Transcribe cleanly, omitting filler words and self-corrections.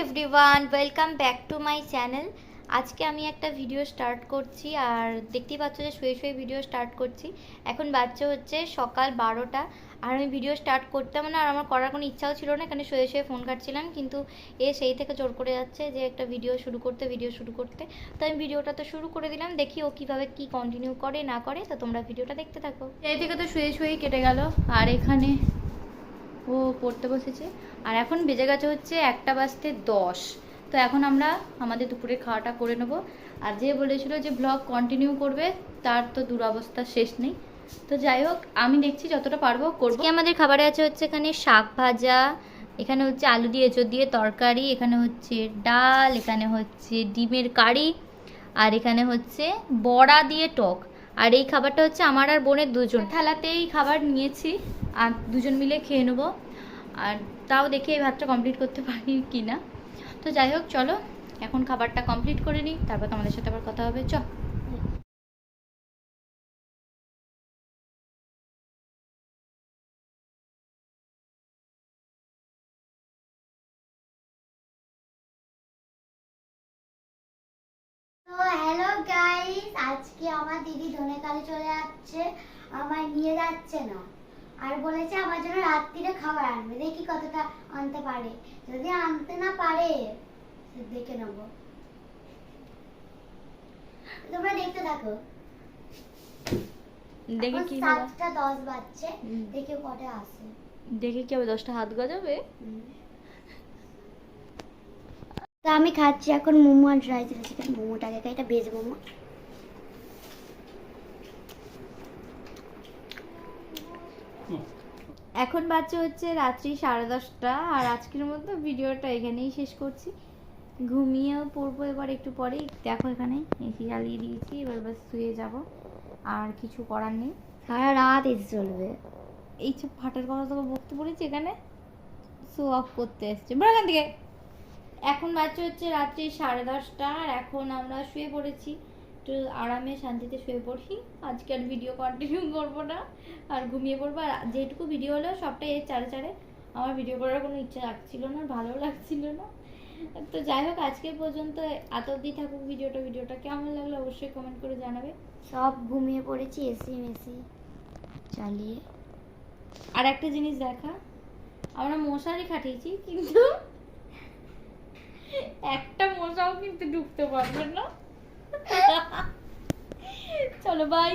Everyone, welcome back to my channel. আজকে আমি একটা ভিডিও স্টার্ট করছি, আর দেখতেই পাচ্ছ যে শুয়ে শুয়ে ভিডিও স্টার্ট করছি। এখন বাচ্চা হচ্ছে সকাল 12টা, আর আমি ভিডিও স্টার্ট করতাম না, আর আমার করার কোনো ইচ্ছাও ছিল না, এখানে শুয়ে শুয়ে ফোন কাটছিলাম। কিন্তু সেই থেকে জোর করে যাচ্ছে যে একটা ভিডিও শুরু করতে। তো আমি ভিডিওটা তো শুরু করে দিলাম, দেখি ও কীভাবে কী কন্টিনিউ করে না করে। তো তোমরা ভিডিওটা দেখতে থাকো। এই থেকে তো শুয়ে শুয়েই কেটে গেল, আর এখানে ও পড়তে বসেছে। আর এখন বেজে গেছে হচ্ছে 1:10। তো এখন আমরা আমাদের দুপুরের খাওয়াটা করে নেব। আর যে বলেছিল যে ব্লগ কন্টিনিউ করবে, তার তো দুরবস্থা শেষ নেই। তো যাই হোক, আমি দেখছি যতটা পারবো করবো। আমাদের খাবারে আছে হচ্ছে এখানে শাক ভাজা, এখানে হচ্ছে আলু দিয়ে এঁচোড় দিয়ে তরকারি, এখানে হচ্ছে ডাল, এখানে হচ্ছে ডিমের কারি, আর এখানে হচ্ছে বড়া দিয়ে টক। আর এই খাবারটা হচ্ছে আমার আর বোনের দুজন থালাতেই খাবার নিয়েছি, আর দুজন মিলে খেয়ে নেবো। আর তাও দেখি এই ভাতটা কমপ্লিট করতে পারি কি না। তো যাই হোক, চলো এখন খাবারটা কমপ্লিট করে নিই, তারপর তোমাদের সাথে আবার কথা হবে। চ তো হ্যালো গাইস, আজকে আমার দিদি ধনেখালি চলে যাচ্ছে, আমায় নিয়ে যাচ্ছে না, আর বলেছে আমার জন্য রাত্রিরে খাবার আনবে। দেখি কতটা আনতে পারে। যদি আনতে না পারে দেখে নেব। তোমরা দেখতে থাকো। দেখি কি 7:10 বাজছে, দেখে কটা আসে। দেখি কি হবে, 10টা হাত গজাবে। তো আমি খাচ্ছি এখন মোমো আর ড্রাই চিকেন। মোমোটাকে এটা ভেজ মোমো। এখন বাচ্চা হচ্ছে রাত্রি 10:30, আর আজকের মতো ভিডিওটা এখানেই শেষ করছি। ঘুমিয়েও পড়বো এবার একটু পরেই। দেখো এখানে এসি জ্বালিয়ে দিয়েছি, এবার বাস শুয়ে যাব, আর কিছু করার নেই। সারা রাত এসে চলবে। এই সব ফাটার কথা তোকে বকতে বলেছি, এখানে শো অফ করতে এসছে বড় এখান থেকে। এখন বাচ্চা হচ্ছে রাত্রি 10:30, আর এখন আমরা শুয়ে পড়েছি। একটু আরামে শান্তিতে শুয়ে পড়ি। আজকে আর ভিডিও কন্টিনিউ করবো না, আর ঘুমিয়ে পড়বো। আর যেটুকু ভিডিও হলো সবটাই এর চারে। আমার ভিডিও করার কোনো ইচ্ছা লাগছিল না, ভালো লাগছিল না। তো যাই হোক, আজকে পর্যন্ত এত অবধি থাকুক ভিডিওটা কেমন লাগলো অবশ্যই কমেন্ট করে জানাবে। সব ঘুমিয়ে পড়েছি এসি মেসি চালিয়ে। আর একটা জিনিস দেখা, আমরা মশারি খাটিয়েছি, কিন্তু একটা মশাও কিন্তু ঢুকতে পারবে না। চলো বাই।